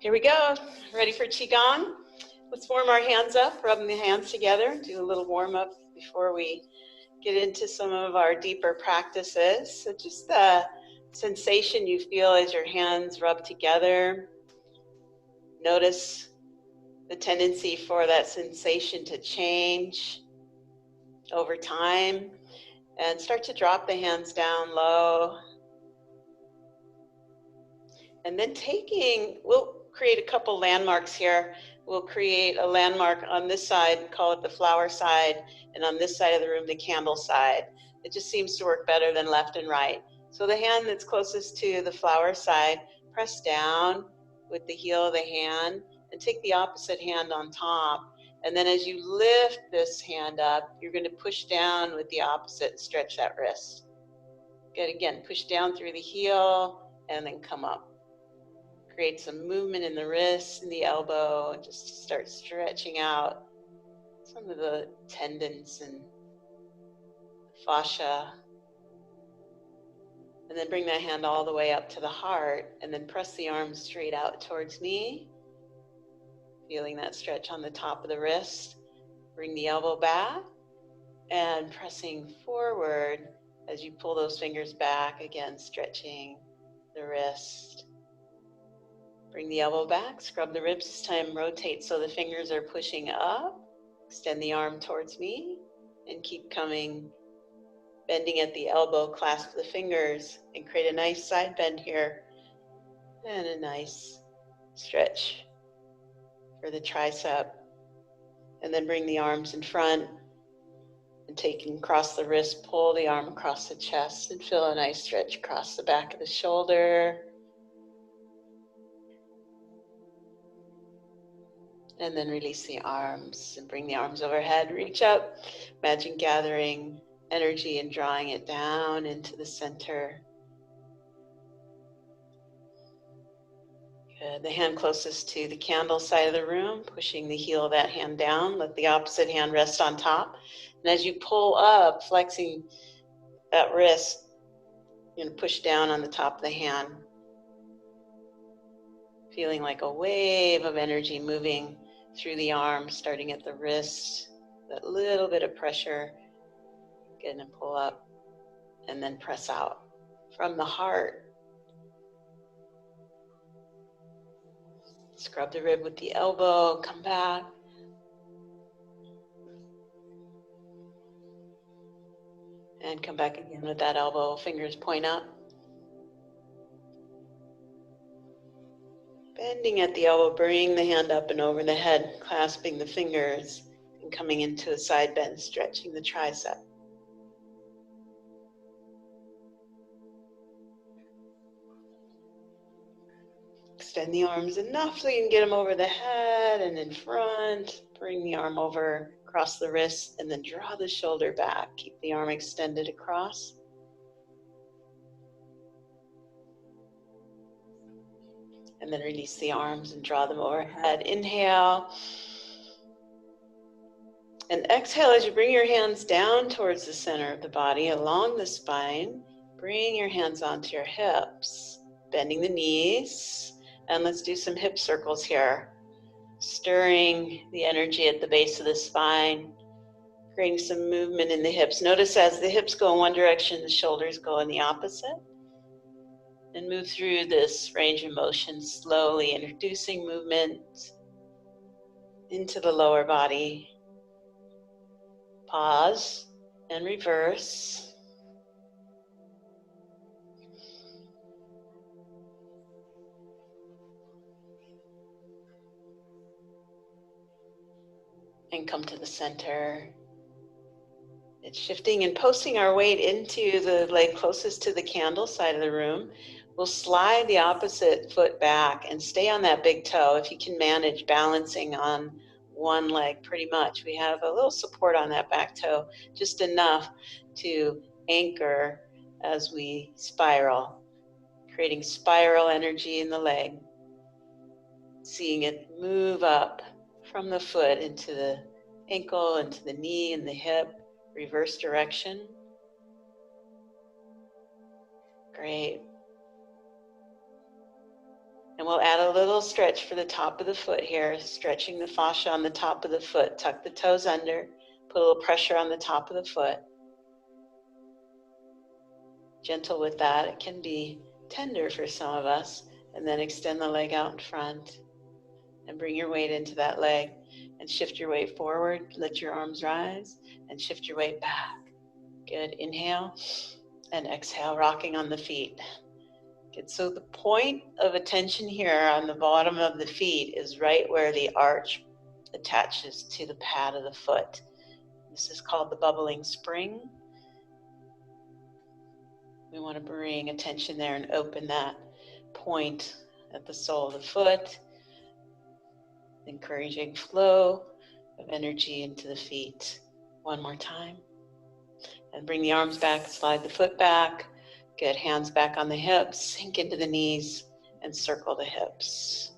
Here we go. Ready for Qigong? Let's warm our hands up, rubbing the hands together, do a little warm up before we get into some of our deeper practices. So just the sensation you feel as your hands rub together. Notice the tendency for that sensation to change over time, and start to drop the hands down low. And then we'll create a couple landmarks here. We'll create a landmark on this side, call it the flower side, and on this side of the room, the candle side. It just seems to work better than left and right. So the hand that's closest to the flower side, press down with the heel of the hand and take the opposite hand on top. And then as you lift this hand up, you're going to push down with the opposite and stretch that wrist. Good, again, push down through the heel and then come up. Create some movement in the wrist and the elbow, and just start stretching out some of the tendons and fascia. And then bring that hand all the way up to the heart, and then press the arms straight out towards me. Feeling that stretch on the top of the wrist. Bring the elbow back and pressing forward as you pull those fingers back, again stretching the wrist. Bring the elbow back, scrub the ribs this time, rotate so the fingers are pushing up. Extend the arm towards me and keep coming, bending at the elbow, clasp the fingers and create a nice side bend here and a nice stretch for the tricep. And then bring the arms in front and taking across the wrist, pull the arm across the chest and feel a nice stretch across the back of the shoulder. And then release the arms and bring the arms overhead. Reach up. Imagine gathering energy and drawing it down into the center. Good. The hand closest to the candle side of the room, pushing the heel of that hand down. Let the opposite hand rest on top. And as you pull up, flexing that wrist, you're going to push down on the top of the hand. Feeling like a wave of energy moving through the arm, starting at the wrist, that little bit of pressure, get and pull up, and then press out from the heart. Scrub the rib with the elbow, come back. And come back again with that elbow, fingers point up. Bending at the elbow, bring the hand up and over the head, clasping the fingers and coming into a side bend, stretching the tricep. Extend the arms enough so you can get them over the head and in front. Bring the arm over, across the wrist, and then draw the shoulder back. Keep the arm extended across. And then release the arms and draw them overhead. Inhale. And exhale as you bring your hands down towards the center of the body, along the spine. Bring your hands onto your hips, bending the knees. And let's do some hip circles here. Stirring the energy at the base of the spine, creating some movement in the hips. Notice as the hips go in one direction, the shoulders go in the opposite. And move through this range of motion slowly, introducing movement into the lower body. Pause and reverse. And come to the center. It's shifting and posting our weight into the leg closest to the candle side of the room. We'll slide the opposite foot back and stay on that big toe if you can manage balancing on one leg pretty much. We have a little support on that back toe, just enough to anchor as we spiral, creating spiral energy in the leg. Seeing it move up from the foot into the ankle, into the knee and the hip, reverse direction. Great. And we'll add a little stretch for the top of the foot here, stretching the fascia on the top of the foot. Tuck the toes under, put a little pressure on the top of the foot. Gentle with that. It can be tender for some of us. And then extend the leg out in front and bring your weight into that leg and shift your weight forward. Let your arms rise and shift your weight back. Good. Inhale and exhale, rocking on the feet. Good. So the point of attention here on the bottom of the feet is right where the arch attaches to the pad of the foot. This is called the bubbling spring. We want to bring attention there and open that point at the sole of the foot, encouraging flow of energy into the feet. One more time. And bring the arms back, slide the foot back. Good. Hands back on the hips, sink into the knees and circle the hips.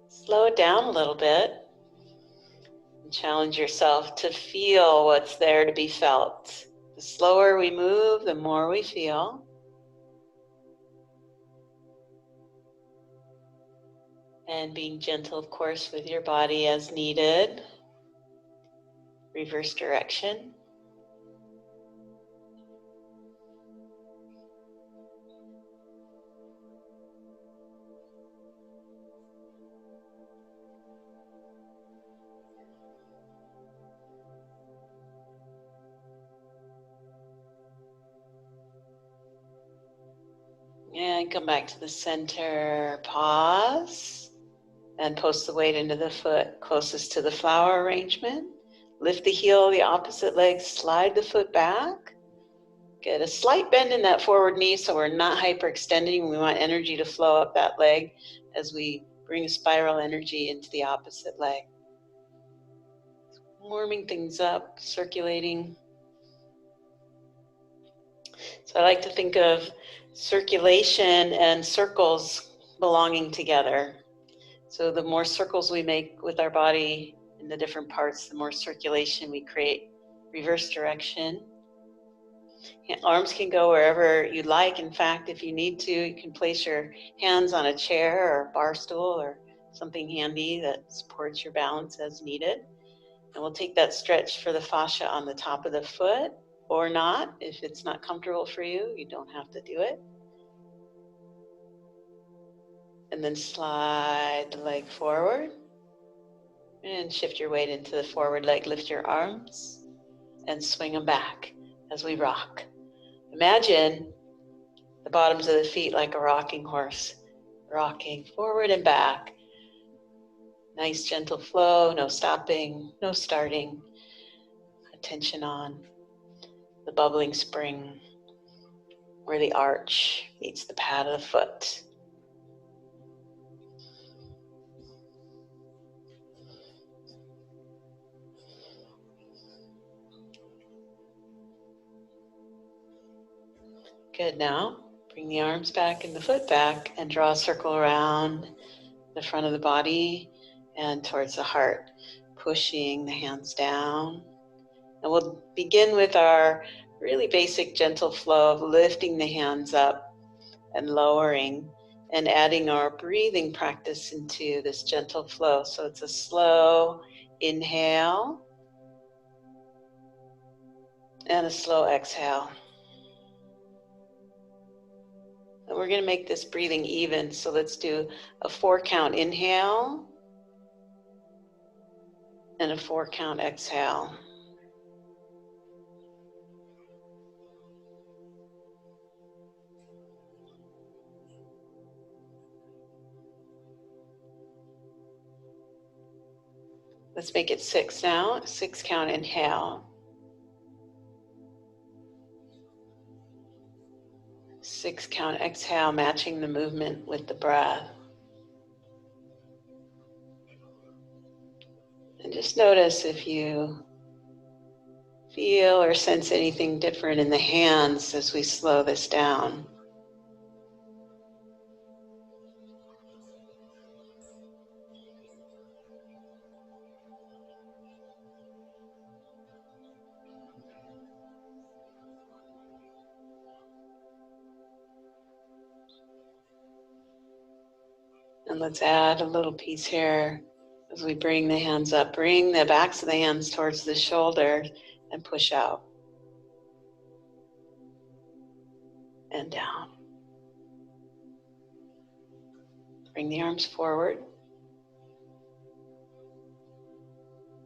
Slow it down a little bit and challenge yourself to feel what's there to be felt. The slower we move, the more we feel. And being gentle, of course, with your body as needed. Reverse direction. And come back to the center. Pause. And post the weight into the foot closest to the flower arrangement. Lift the heel of the opposite leg, slide the foot back. Get a slight bend in that forward knee so we're not hyperextending. We want energy to flow up that leg as we bring a spiral energy into the opposite leg. Warming things up, circulating. So I like to think of circulation and circles belonging together. So the more circles we make with our body in the different parts, the more circulation we create. Reverse direction. Arms can go wherever you like. In fact, if you need to, you can place your hands on a chair or bar stool or something handy that supports your balance as needed. And we'll take that stretch for the fascia on the top of the foot or not. If it's not comfortable for you, you don't have to do it. And then slide the leg forward and shift your weight into the forward leg. Lift your arms and swing them back as we rock. Imagine the bottoms of the feet like a rocking horse, rocking forward and back. Nice gentle flow, no stopping, no starting. Attention on the bubbling spring where the arch meets the pad of the foot. Good. Now bring the arms back and the foot back and draw a circle around the front of the body and towards the heart, pushing the hands down. And we'll begin with our really basic gentle flow of lifting the hands up and lowering and adding our breathing practice into this gentle flow. So it's a slow inhale and a slow exhale. And we're going to make this breathing even. So let's do a 4-count inhale and a 4-count exhale. Let's make it 6 now. 6-count inhale. 6-count exhale, matching the movement with the breath. And just notice if you feel or sense anything different in the hands as we slow this down. And let's add a little piece here as we bring the hands up. Bring the backs of the hands towards the shoulders and push out and down. Bring the arms forward.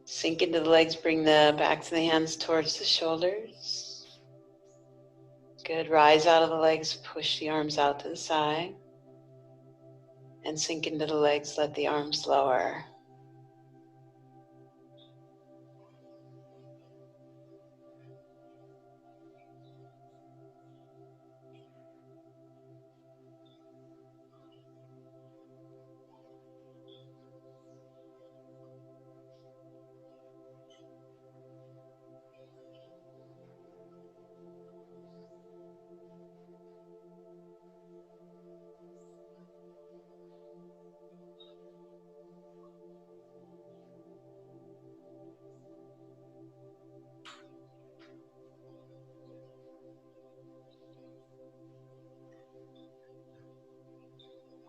Sink into the legs. Bring the backs of the hands towards the shoulders. Good. Rise out of the legs. Push the arms out to the side. And sink into the legs. Let the arms lower.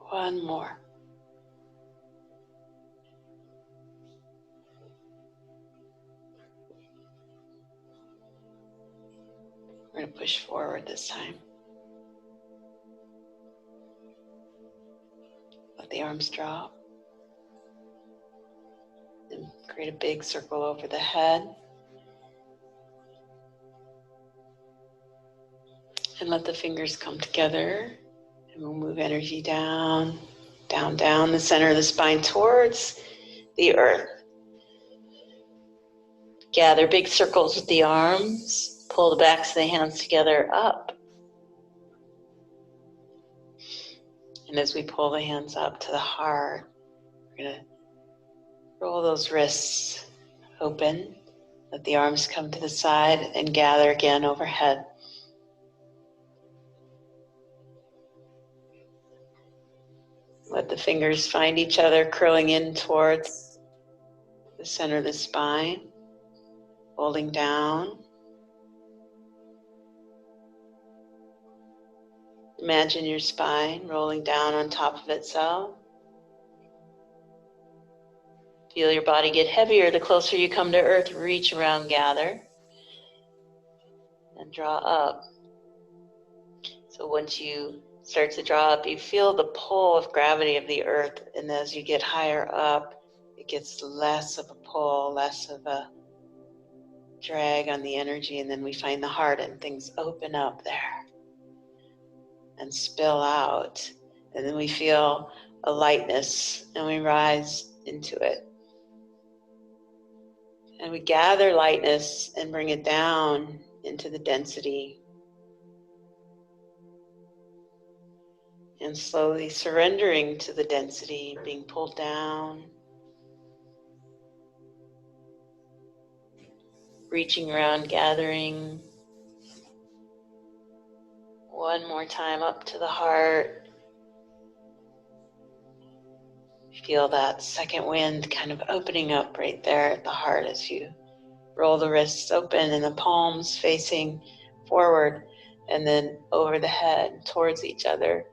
One more. We're going to push forward this time. Let the arms drop. And create a big circle over the head. And let the fingers come together. And we'll move energy down, down, down the center of the spine towards the earth. Gather big circles with the arms. Pull the backs of the hands together up. And as we pull the hands up to the heart, we're going to roll those wrists open. Let the arms come to the side and gather again overhead. Let the fingers find each other, curling in towards the center of the spine, holding down. Imagine your spine rolling down on top of itself. Feel your body get heavier the closer you come to earth. Reach around, gather, and draw up. So once you start to draw up, you feel the pull of gravity of the earth, and as you get higher up, it gets less of a pull, less of a drag on the energy, and then we find the heart and things open up there and spill out, and then we feel a lightness and we rise into it. And we gather lightness and bring it down into the density. And slowly surrendering to the density, being pulled down. Reaching around, gathering. One more time up to the heart. Feel that second wind kind of opening up right there at the heart as you roll the wrists open and the palms facing forward and then over the head towards each other.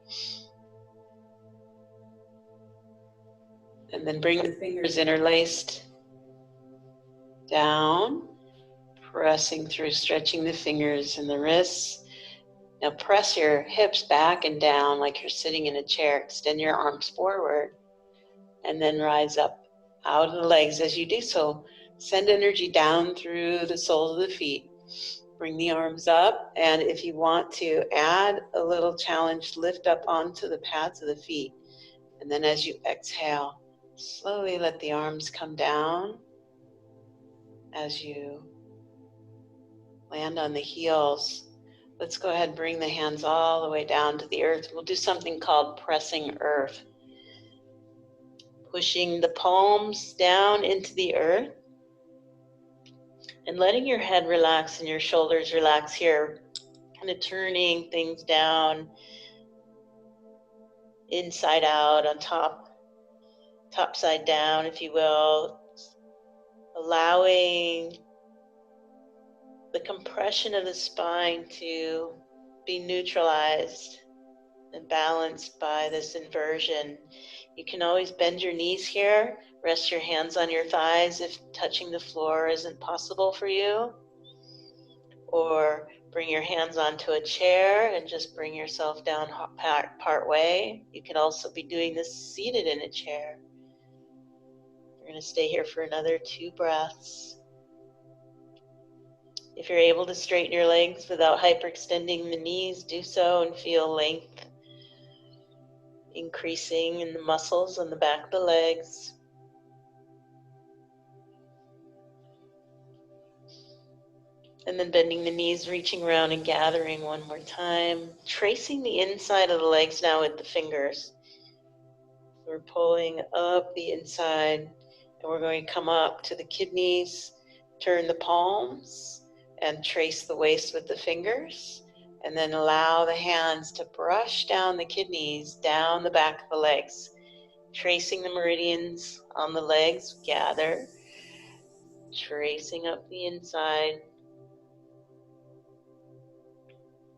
And then bring the fingers interlaced down, pressing through, stretching the fingers and the wrists. Now press your hips back and down like you're sitting in a chair. Extend your arms forward and then rise up out of the legs. As you do so, send energy down through the soles of the feet. Bring the arms up, and if you want to add a little challenge, lift up onto the pads of the feet. And then as you exhale, slowly let the arms come down as you land on the heels. Let's go ahead and bring the hands all the way down to the earth. We'll do something called pressing earth. Pushing the palms down into the earth and letting your head relax and your shoulders relax here. Kind of turning things down, inside out, on top side down, if you will. Allowing the compression of the spine to be neutralized. and balanced by this inversion. You can always bend your knees here, rest your hands on your thighs if touching the floor isn't possible for you, or bring your hands onto a chair and just bring yourself down part way. You can also be doing this seated in a chair. We're going to stay here for another 2 breaths. If you're able to straighten your legs without hyperextending the knees, do so and feel length increasing in the muscles on the back of the legs. And then bending the knees, reaching around and gathering one more time. Tracing the inside of the legs now with the fingers. We're pulling up the inside, and we're going to come up to the kidneys, turn the palms, and trace the waist with the fingers. And then allow the hands to brush down the kidneys, down the back of the legs. Tracing the meridians on the legs, gather. Tracing up the inside.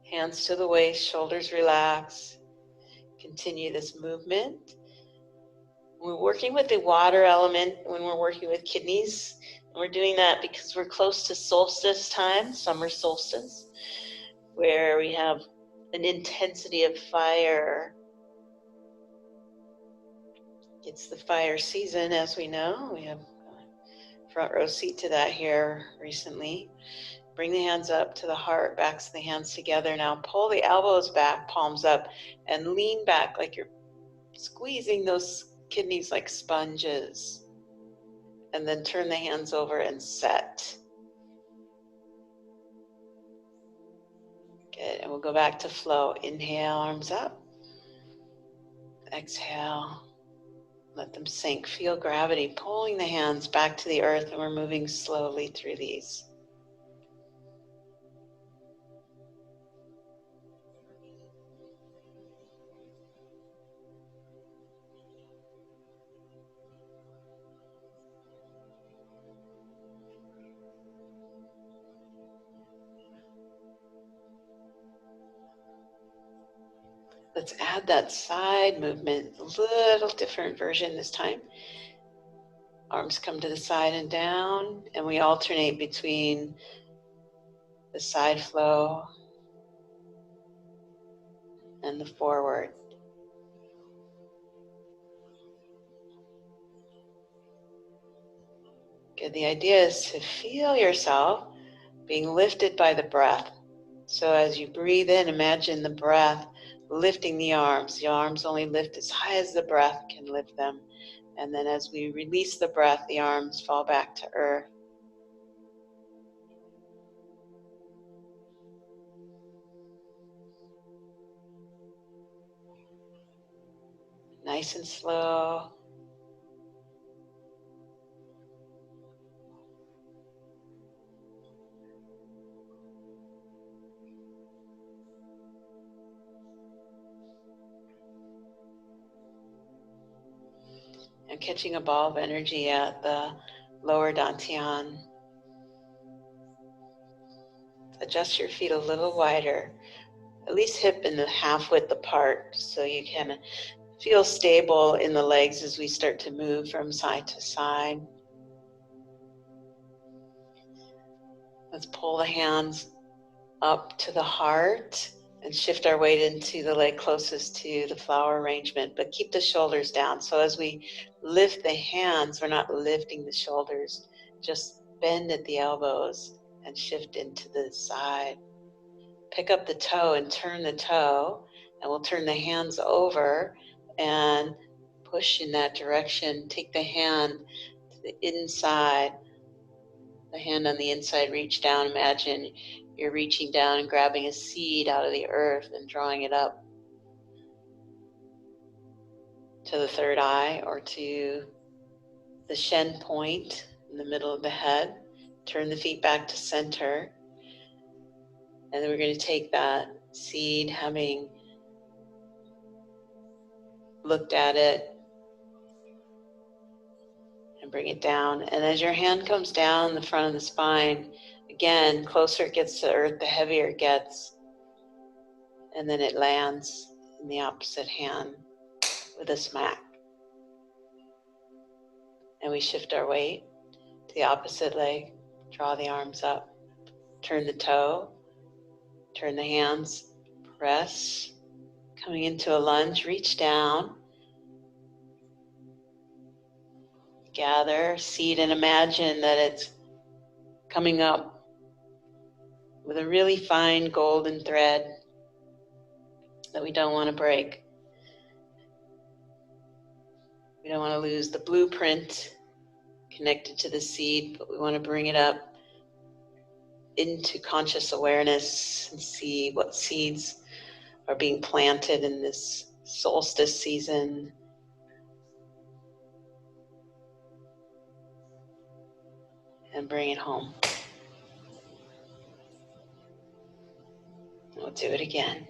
Hands to the waist, shoulders relax. Continue this movement. We're working with the water element when we're working with kidneys. We're doing that because we're close to solstice time, summer solstice, where we have an intensity of fire. It's the fire season, as we know. We have a front row seat to that here recently. Bring the hands up to the heart, backs of the hands together. Now pull the elbows back, palms up, and lean back like you're squeezing those kidneys like sponges. And then turn the hands over and set. Good, and we'll go back to flow. Inhale, arms up. Exhale, let them sink. Feel gravity pulling the hands back to the earth, and we're moving slowly through these. Let's add that side movement, a little different version this time. Arms come to the side and down, and we alternate between the side flow and the forward. Good. The idea is to feel yourself being lifted by the breath. So as you breathe in, imagine the breath lifting the arms. The arms only lift as high as the breath can lift them. And then as we release the breath, the arms fall back to earth. Nice and slow. And catching a ball of energy at the lower dantian. Adjust your feet a little wider, at least hip and half width apart, so you can feel stable in the legs as we start to move from side to side. Let's pull the hands up to the heart and shift our weight into the leg closest to the flower arrangement, but keep the shoulders down. So as we lift the hands, we're not lifting the shoulders, just bend at the elbows and shift into the side. Pick up the toe and turn the toe, and we'll turn the hands over and push in that direction. Take the hand to the inside. The hand on the inside, reach down. Imagine you're reaching down and grabbing a seed out of the earth and drawing it up to the third eye or to the Shen point in the middle of the head. Turn the feet back to center. And then we're going to take that seed, having looked at it, and bring it down. And as your hand comes down the front of the spine, again, closer it gets to earth, the heavier it gets. And then it lands in the opposite hand with a smack. And we shift our weight to the opposite leg, draw the arms up, turn the toe, turn the hands, press. Coming into a lunge, reach down, gather, seed, and imagine that it's coming up with a really fine golden thread that we don't want to break. We don't want to lose the blueprint connected to the seed, but we want to bring it up into conscious awareness and see what seeds are being planted in this solstice season. And bring it home. We'll do it again.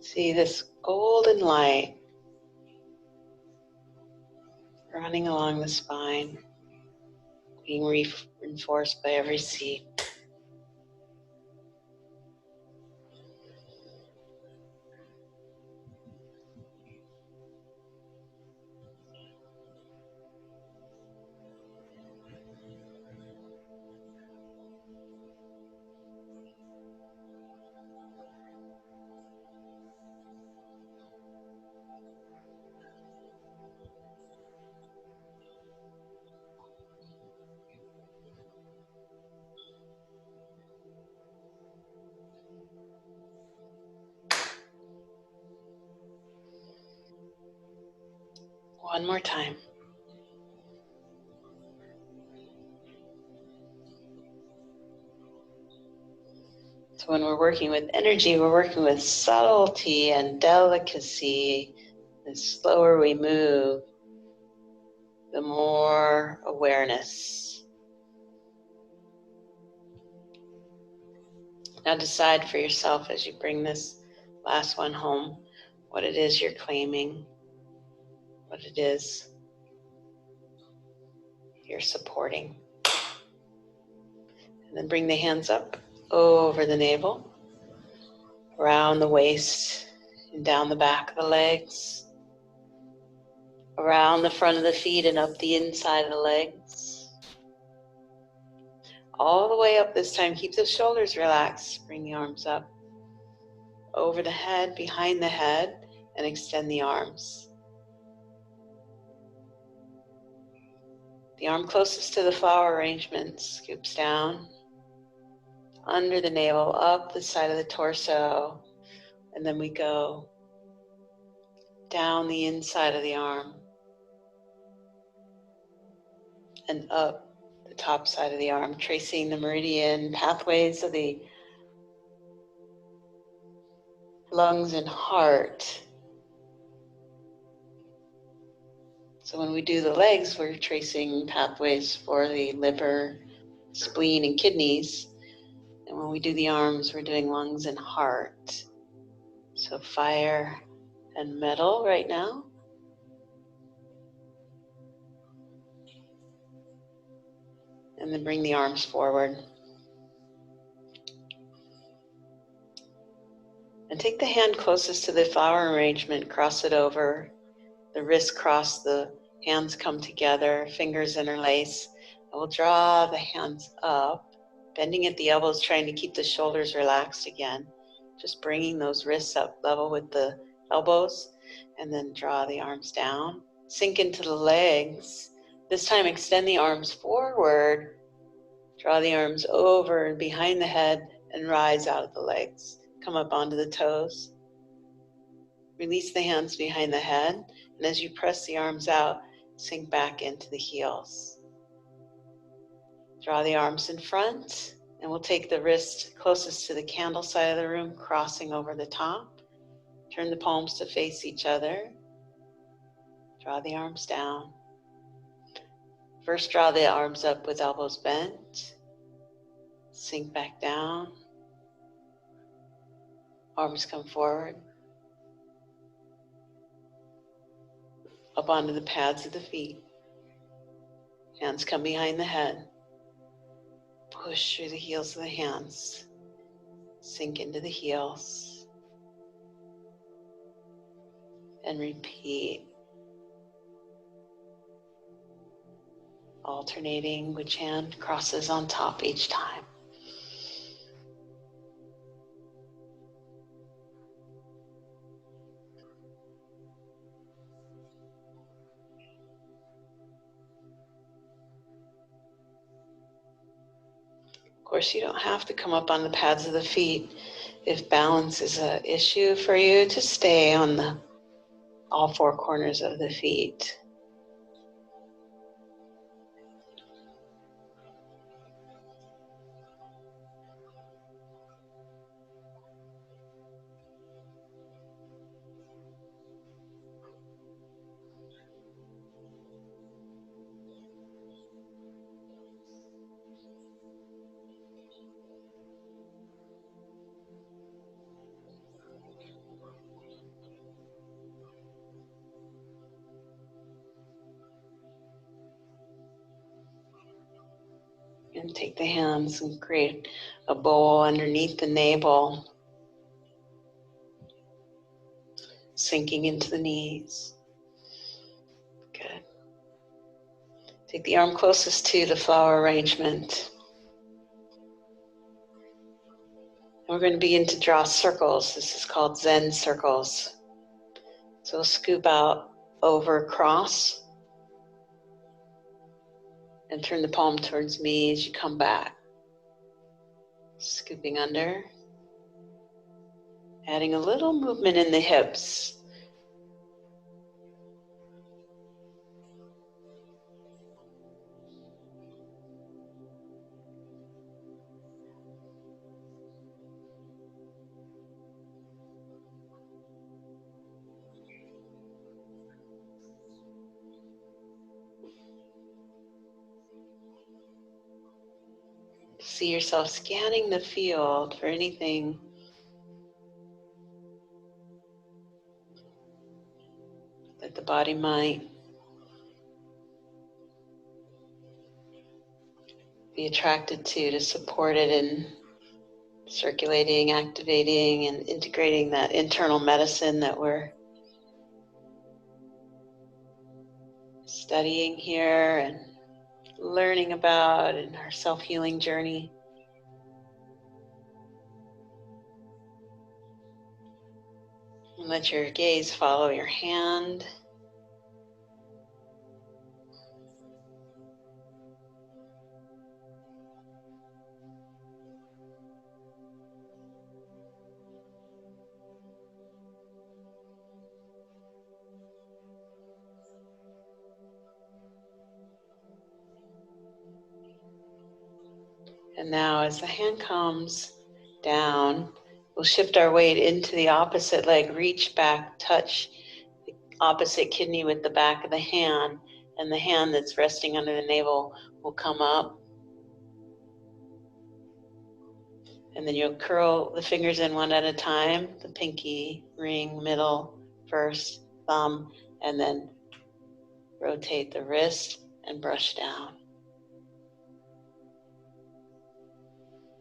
See this golden light running along the spine, being reinforced by every seed. One more time. So when we're working with energy, we're working with subtlety and delicacy. The slower we move, the more awareness. Now decide for yourself as you bring this last one home, what it is you're claiming, what it is you're supporting. And then bring the hands up over the navel, around the waist, and down the back of the legs, around the front of the feet and up the inside of the legs. All the way up this time. Keep the shoulders relaxed. Bring the arms up over the head, behind the head, and extend the arms. The arm closest to the flower arrangement scoops down, under the navel, up the side of the torso, and then we go down the inside of the arm and up the top side of the arm, tracing the meridian pathways of the lungs and heart. So when we do the legs, we're tracing pathways for the liver, spleen, and kidneys. And when we do the arms, we're doing lungs and heart. So fire and metal right now. And then bring the arms forward. And take the hand closest to the flower arrangement, cross it over. The wrists cross, the hands come together, fingers interlace. And we'll draw the hands up, bending at the elbows, trying to keep the shoulders relaxed again. Just bringing those wrists up level with the elbows, and then draw the arms down. Sink into the legs. This time extend the arms forward. Draw the arms over and behind the head and rise out of the legs. Come up onto the toes. Release the hands behind the head, and as you press the arms out, sink back into the heels. Draw the arms in front, and we'll take the wrist closest to the candle side of the room, crossing over the top. Turn the palms to face each other. Draw the arms down. First, draw the arms up with elbows bent. Sink back down. Arms come forward. Up onto the pads of the feet. Hands come behind the head. Push through the heels of the hands. Sink into the heels. And repeat. Alternating which hand crosses on top each time. Of course, you don't have to come up on the pads of the feet. If balance is an issue for you, to stay on all four corners of the feet. And take the hands and create a bowl underneath the navel, sinking into the knees. Good. Take the arm closest to the flower arrangement. And we're going to begin to draw circles. This is called Zen circles. So we'll scoop out over, cross, and turn the palm towards me as you come back. Scooping under. Adding a little movement in the hips. See yourself scanning the field for anything that the body might be attracted to support it in circulating, activating, and integrating that internal medicine that we're studying here and learning about in our self-healing journey. And let your gaze follow your hand. And now as the hand comes down, we'll shift our weight into the opposite leg, reach back, touch the opposite kidney with the back of the hand, and the hand that's resting under the navel will come up. And then you'll curl the fingers in one at a time, the pinky, ring, middle, first, thumb, and then rotate the wrist and brush down.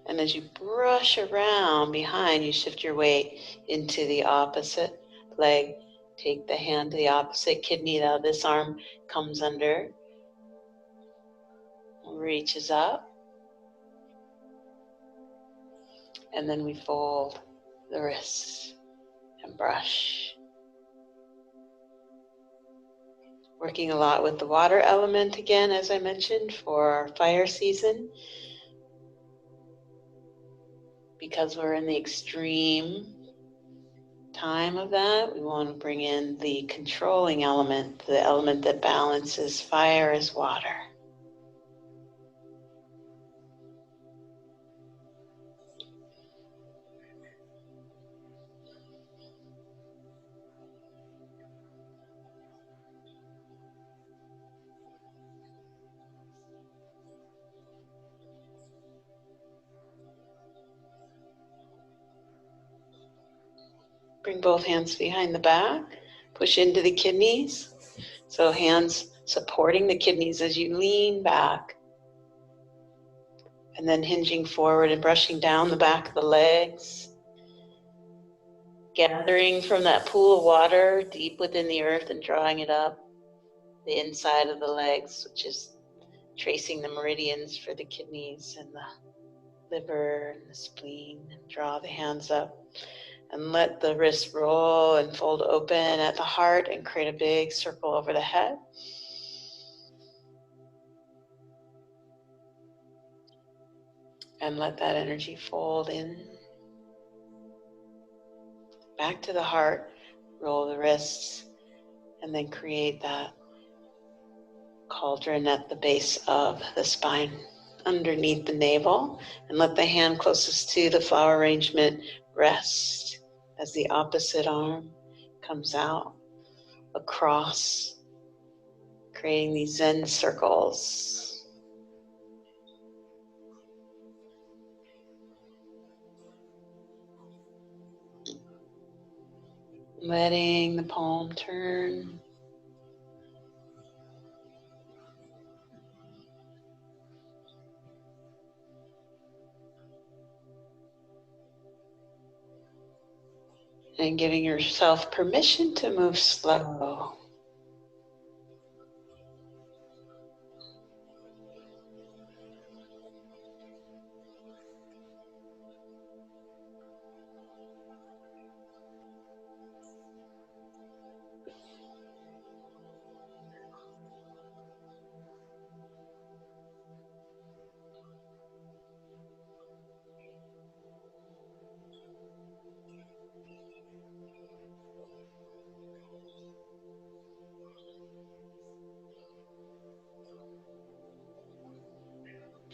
And as you brush around behind, you shift your weight into the opposite leg. Take the hand to the opposite kidney. Now this arm comes under, reaches up, and then we fold. the wrists and brush. Working a lot with the water element again, as I mentioned, for our fire season. Because we're in the extreme time of that, we want to bring in the controlling element, the element that balances fire as water. Bring both hands behind the back, push into the kidneys. So hands supporting the kidneys as you lean back. And then hinging forward and brushing down the back of the legs. Gathering from that pool of water deep within the earth and drawing it up the inside of the legs, which is tracing the meridians for the kidneys and the liver and the spleen. And draw the hands up. And let the wrists roll and fold open at the heart and create a big circle over the head. And let that energy fold in. Back to the heart, roll the wrists, and then create that cauldron at the base of the spine, underneath the navel. And let the hand closest to the flower arrangement rest as the opposite arm comes out across, creating these Zen circles. Letting the palm turn. And giving yourself permission to move slow.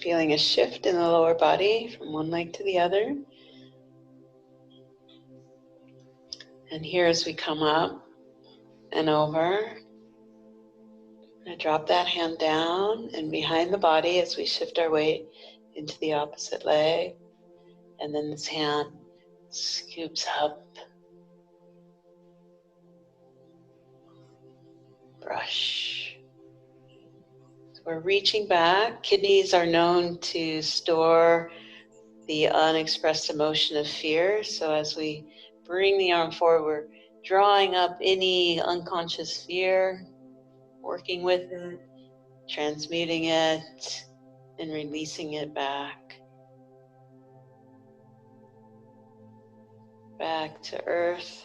Feeling a shift in the lower body from one leg to the other. And here as we come up and over, I drop that hand down and behind the body as we shift our weight into the opposite leg. And then this hand scoops up, brush. So we're reaching back. Kidneys are known to store the unexpressed emotion of fear. So as we bring the arm forward, we're drawing up any unconscious fear, working with it, transmuting it, and releasing it back to earth.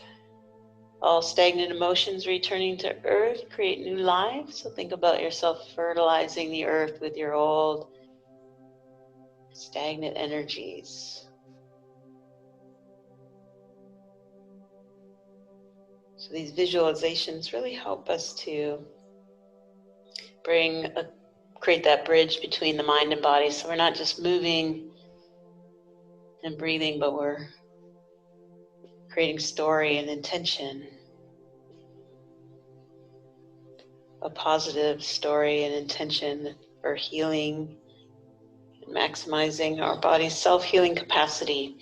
All stagnant emotions returning to earth create new life. So think about yourself fertilizing the earth with your old stagnant energies. So these visualizations really help us to create that bridge between the mind and body. So we're not just moving and breathing, but we're creating story and intention. A positive story and intention for healing and maximizing our body's self-healing capacity.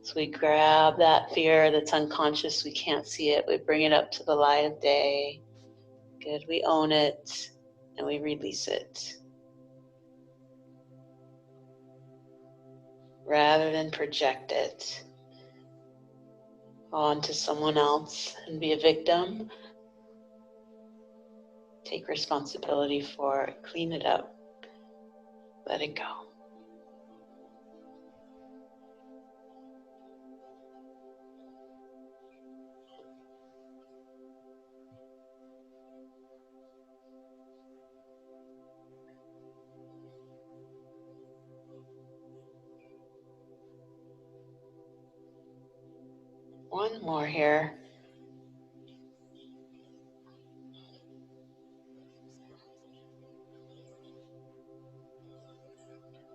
So we grab that fear that's unconscious, we can't see it, we bring it up to the light of day. Good, we own it and we release it. Rather than project it onto someone else and be a victim, take responsibility for it, clean it up, let it go. One more here.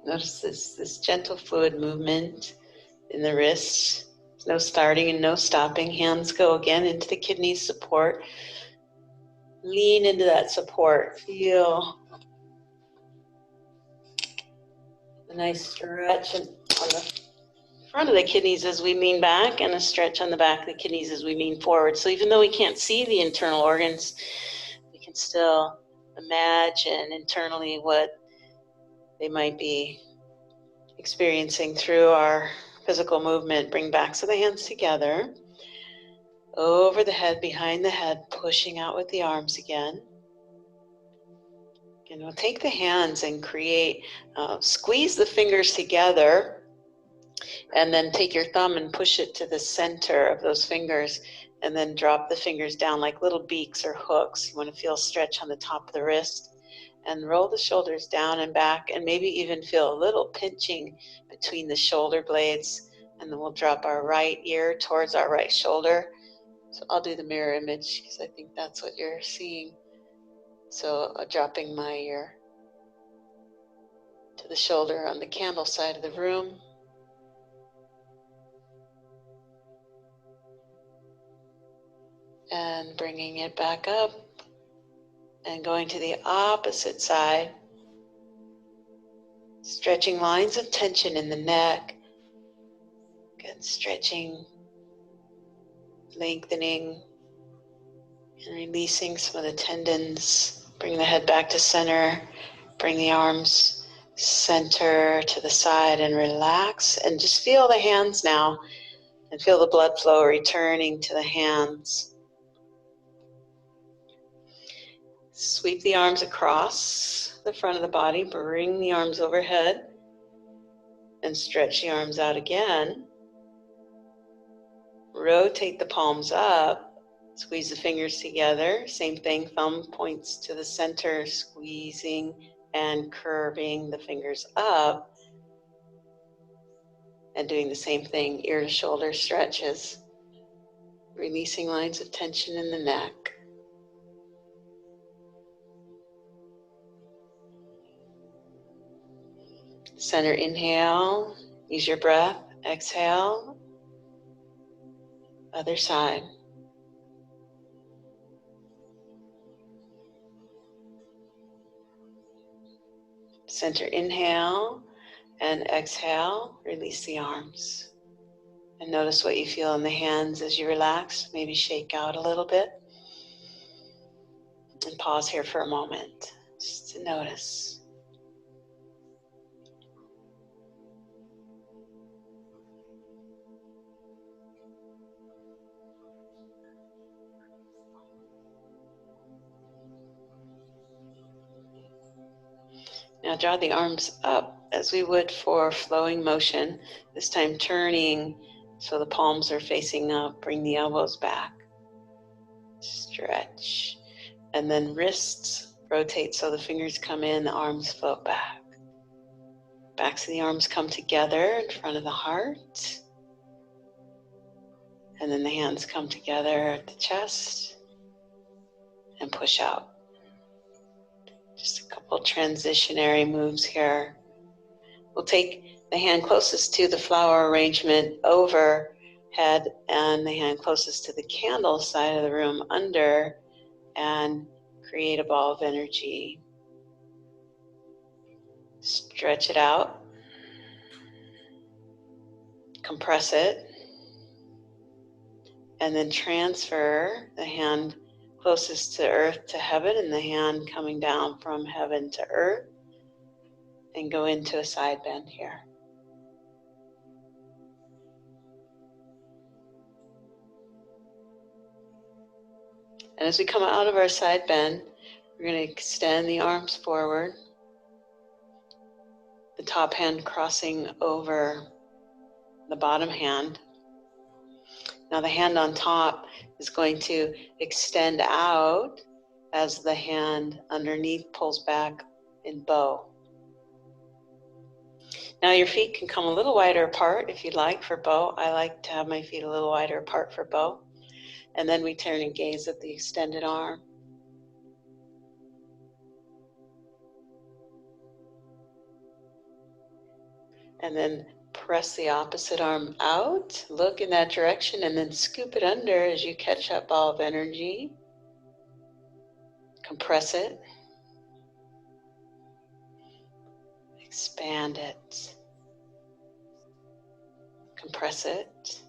Notice this gentle fluid movement in the wrists. There's no starting and no stopping. Hands go again into the kidneys, support. Lean into that support. Feel a nice stretch on the front of the kidneys as we lean back, and a stretch on the back of the kidneys as we lean forward. So even though we can't see the internal organs, we can still imagine internally what they might be experiencing through our physical movement. Bring backs of the hands together, over the head, behind the head, pushing out with the arms again. And we'll take the hands and squeeze the fingers together, and then take your thumb and push it to the center of those fingers, and then drop the fingers down like little beaks or hooks. You want to feel stretch on the top of the wrist, and roll the shoulders down and back, and maybe even feel a little pinching between the shoulder blades. And then we'll drop our right ear towards our right shoulder. So I'll do the mirror image because I think that's what you're seeing. So dropping my ear to the shoulder on the candle side of the room. And bringing it back up and going to the opposite side. Stretching lines of tension in the neck. Again, stretching, lengthening, and releasing some of the tendons. Bring the head back to center. Bring the arms center to the side and relax. And just feel the hands now, and feel the blood flow returning to the hands. Sweep the arms across the front of the body. Bring the arms overhead and stretch the arms out again. Rotate the palms up. Squeeze the fingers together. Same thing, thumb points to the center, squeezing and curving the fingers up. And doing the same thing, ear to shoulder stretches. Releasing lines of tension in the neck. Center inhale, use your breath. Exhale, other side. Center inhale and exhale, release the arms. And notice what you feel in the hands as you relax. Maybe shake out a little bit. And pause here for a moment, just to notice. Now draw the arms up as we would for flowing motion, this time turning so the palms are facing up. Bring the elbows back. Stretch. And then wrists rotate so the fingers come in, the arms float back. Backs of the arms come together in front of the heart. And then the hands come together at the chest and push out. Just a couple transitionary moves here. We'll take the hand closest to the flower arrangement overhead, and the hand closest to the candle side of the room under, and create a ball of energy. Stretch it out. Compress it. And then transfer the hand closest to earth to heaven, and the hand coming down from heaven to earth, and go into a side bend here. And as we come out of our side bend, we're going to extend the arms forward, the top hand crossing over the bottom hand. Now the hand on top is going to extend out as the hand underneath pulls back in bow. Now your feet can come a little wider apart if you'd like for bow. I like to have my feet a little wider apart for bow. And then we turn and gaze at the extended arm. And then press the opposite arm out, look in that direction, and then scoop it under as you catch that ball of energy. Compress it. Expand it. Compress it.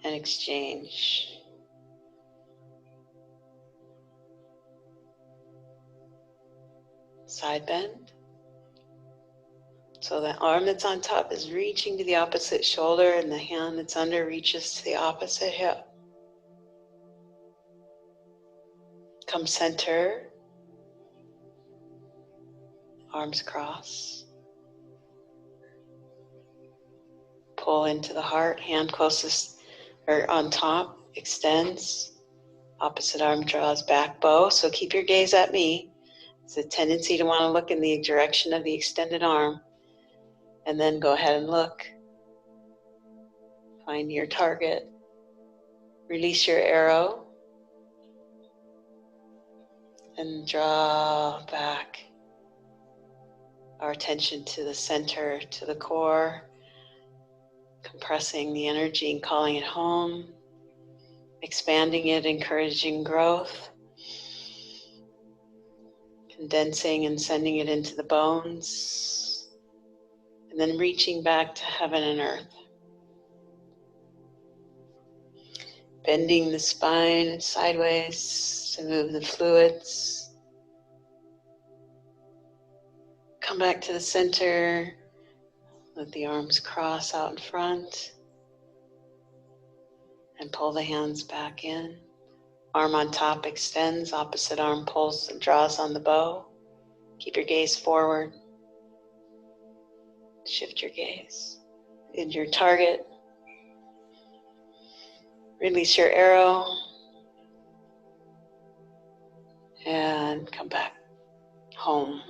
And exchange. Side bend. So the arm that's on top is reaching to the opposite shoulder, and the hand that's under reaches to the opposite hip. Come center. Arms cross. Pull into the heart, hand closest or on top extends. Opposite arm draws back, bow. So keep your gaze at me. It's a tendency to want to look in the direction of the extended arm. And then go ahead and look. Find your target. Release your arrow. And draw back our attention to the center, to the core. Compressing the energy and calling it home. Expanding it, encouraging growth. Condensing and sending it into the bones. And then reaching back to heaven and earth. Bending the spine sideways to move the fluids. Come back to the center. Let the arms cross out in front. And pull the hands back in. Arm on top extends. Opposite arm pulls and draws on the bow. Keep your gaze forward. Shift your gaze. In your target. Release your arrow. And come back home.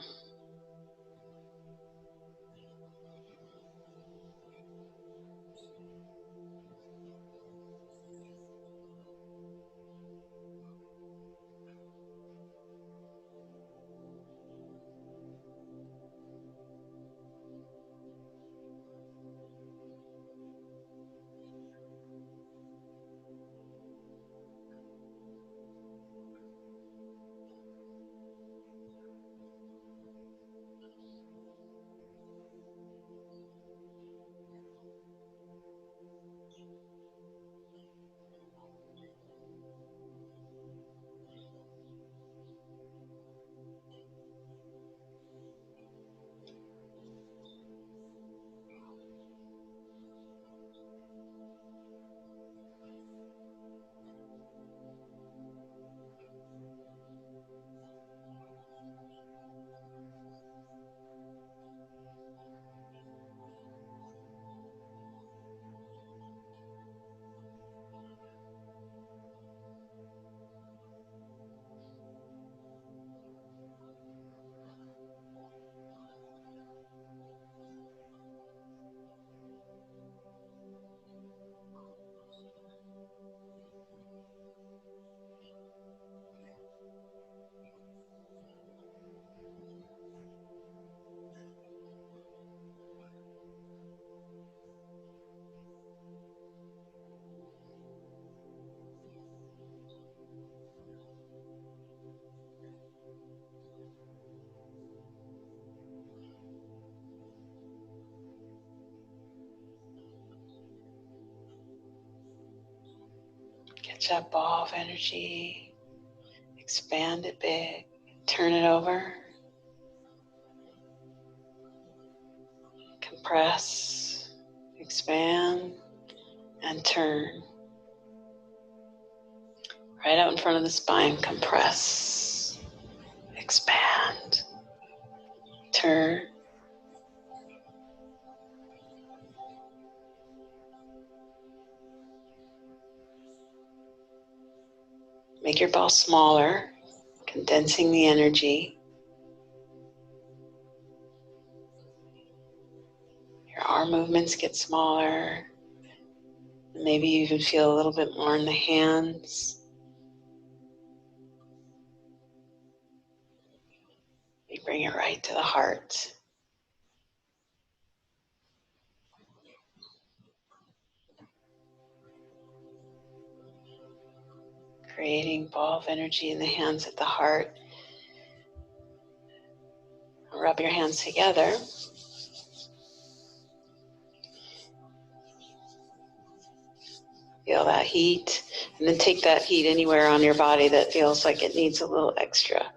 Catch that ball of energy. Expand it big. Turn it over. Compress. Expand. And turn. Right out in front of the spine. Compress. Expand. Turn. Make your ball smaller, condensing the energy. arm movements get smaller. Maybe you even feel a little bit more in the hands. You bring it right to the heart. Creating ball of energy in the hands at the heart. Rub your hands together. Feel that heat, and then take that heat anywhere on your body that feels like it needs a little extra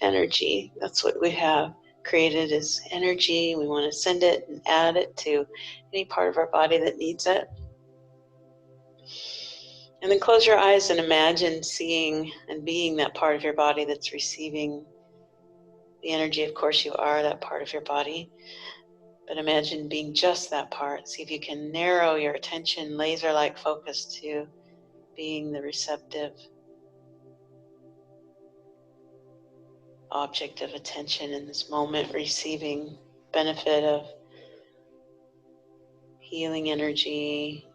energy. That's what we have created is energy. We want to send it and add it to any part of our body that needs it. And then close your eyes and imagine seeing and being that part of your body that's receiving the energy. Of course, you are that part of your body. But imagine being just that part. See if you can narrow your attention, laser-like focus to being the receptive object of attention in this moment, receiving benefit of healing energy,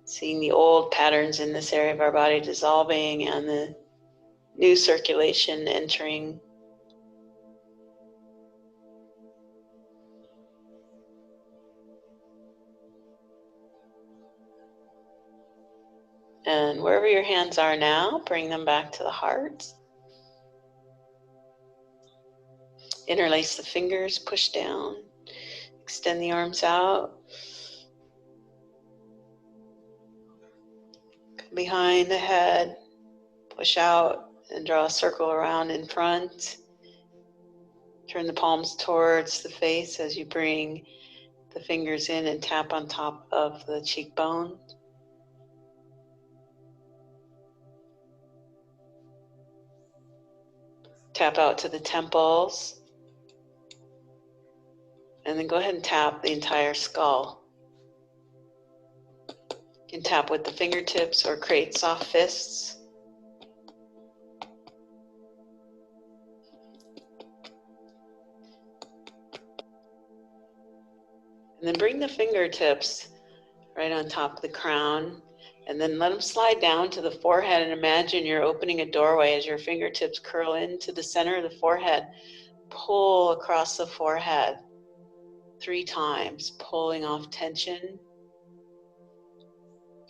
seeing the old patterns in this area of our body dissolving and the new circulation entering. And wherever your hands are now, bring them back to the heart. Interlace the fingers, push down, extend the arms out. Behind the head, push out and draw a circle around in front. Turn the palms towards the face as you bring the fingers in and tap on top of the cheekbone. Tap out to the temples. And then go ahead and tap the entire skull. You can tap with the fingertips or create soft fists. And then bring the fingertips right on top of the crown. And then let them slide down to the forehead and imagine you're opening a doorway as your fingertips curl into the center of the forehead. Pull across the forehead 3 times, pulling off tension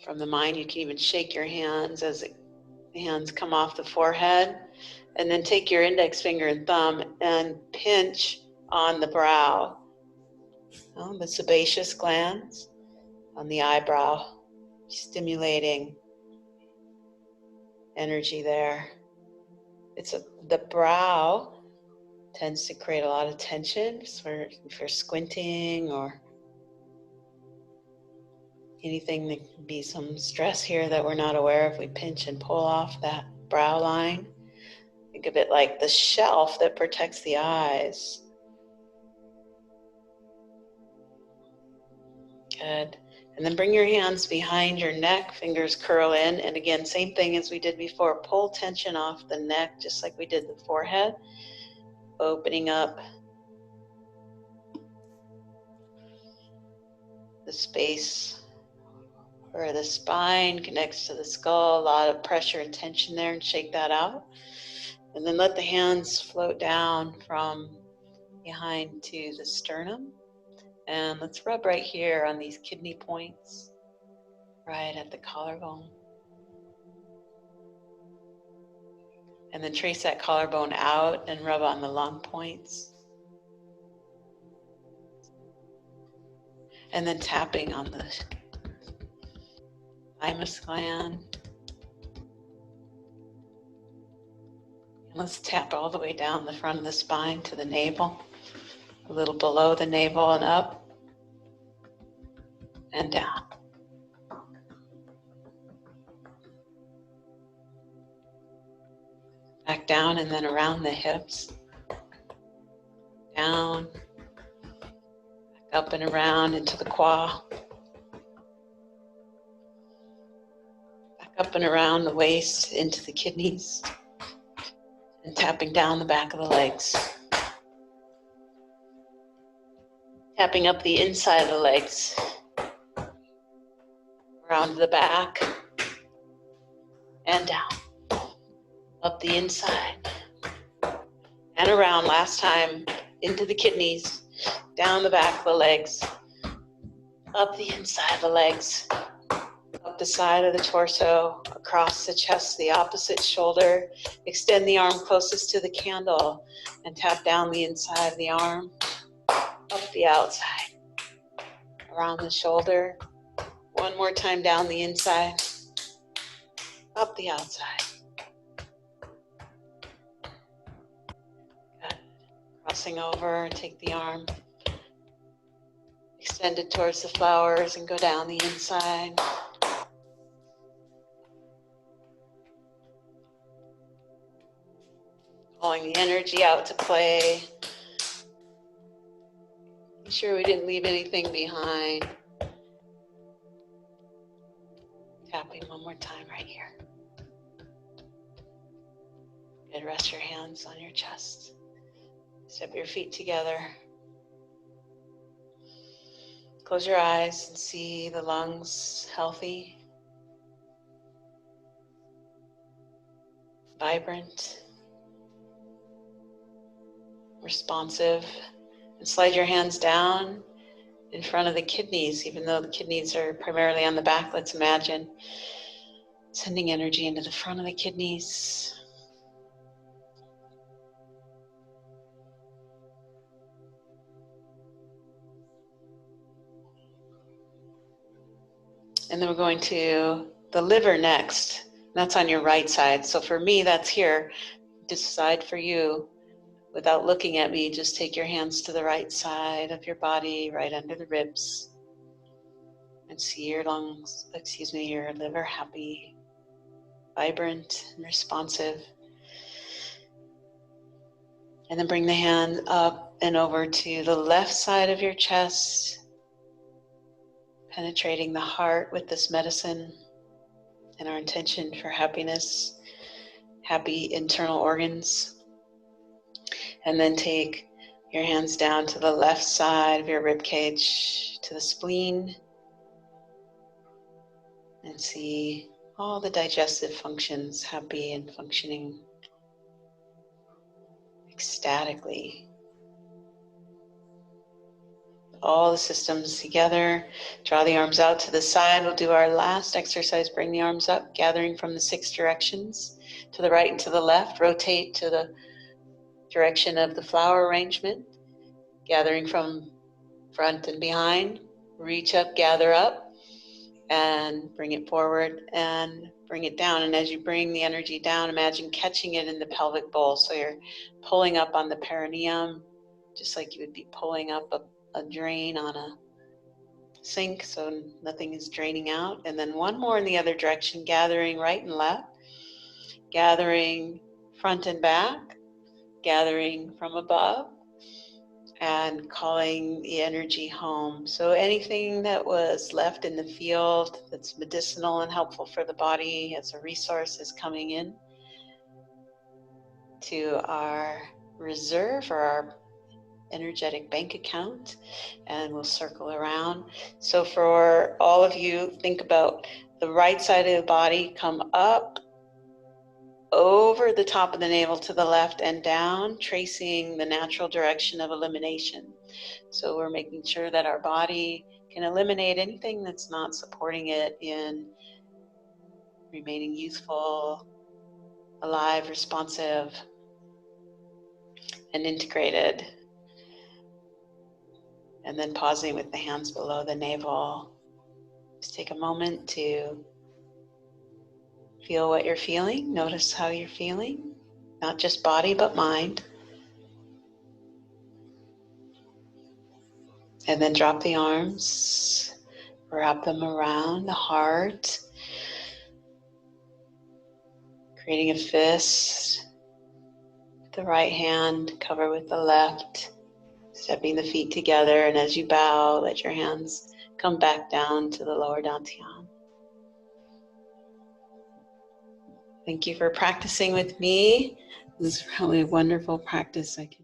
from the mind. You can even shake your hands as the hands come off the forehead. And then take your index finger and thumb and pinch on the brow, the sebaceous glands on the eyebrow, stimulating energy there. The brow tends to create a lot of tension. So if you're squinting or anything, that can be some stress here that we're not aware of. We pinch and pull off that brow line. Think of it like the shelf that protects the eyes. Good. And then bring your hands behind your neck, fingers curl in. And again, same thing as we did before. Pull tension off the neck, just like we did the forehead. Opening up the space where the spine connects to the skull. A lot of pressure and tension there, and shake that out. And then let the hands float down from behind to the sternum. And let's rub right here on these kidney points, right at the collarbone. And then trace that collarbone out and rub on the lung points. And then tapping on the thymus gland. And let's tap all the way down the front of the spine to the navel, a little below the navel and up and down. Back down and then around the hips. Down, back up and around into the quad. Back up and around the waist into the kidneys. And tapping down the back of the legs. Tapping up the inside of the legs, around the back, and down. Up the inside, and around. Last time, into the kidneys, down the back of the legs, up the inside of the legs, up the side of the torso, across the chest, the opposite shoulder. Extend the arm closest to the candle and tap down the inside of the arm, up the outside, around the shoulder. One more time down the inside, up the outside. Good. Crossing over, take the arm, extend it towards the flowers and go down the inside. Pulling the energy out to play. Make sure we didn't leave anything behind. Tapping one more time right here. Good, rest your hands on your chest. Step your feet together. Close your eyes and see the lungs healthy, vibrant, responsive. And slide your hands down in front of the kidneys. Even though the kidneys are primarily on the back, let's imagine sending energy into the front of the kidneys. And then we're going to the liver next. That's on your right side. So for me, that's here. Decide for you. Without looking at me, just take your hands to the right side of your body, right under the ribs. And see your lungs, your liver happy, vibrant, and responsive. And then bring the hand up and over to the left side of your chest, penetrating the heart with this medicine and our intention for happiness, happy internal organs. And then take your hands down to the left side of your rib cage, to the spleen, and see all the digestive functions happy and functioning ecstatically. All the systems together. Draw the arms out to the side. We'll do our last exercise. Bring the arms up, gathering from the 6 directions, to the right and to the left. Rotate to the direction of the flower arrangement, gathering from front and behind. Reach up, gather up, and bring it forward and bring it down. And as you bring the energy down, imagine catching it in the pelvic bowl. So you're pulling up on the perineum, just like you would be pulling up a drain on a sink, so nothing is draining out. And then one more in the other direction, gathering right and left, gathering front and back, gathering from above, and calling the energy home. So anything that was left in the field that's medicinal and helpful for the body as a resource is coming in to our reserve or our energetic bank account, and we'll circle around. So for all of you, think about the right side of the body, come up over the top of the navel to the left and down, tracing the natural direction of elimination. So we're making sure that our body can eliminate anything that's not supporting it in remaining youthful, alive, responsive, and integrated. And then pausing with the hands below the navel. Just take a moment to feel what you're feeling. Notice how you're feeling, not just body, but mind. And then drop the arms, wrap them around the heart, creating a fist. The right hand cover with the left, stepping the feet together. And as you bow, let your hands come back down to the lower dantian. Thank you for practicing with me. This is really a wonderful practice. I can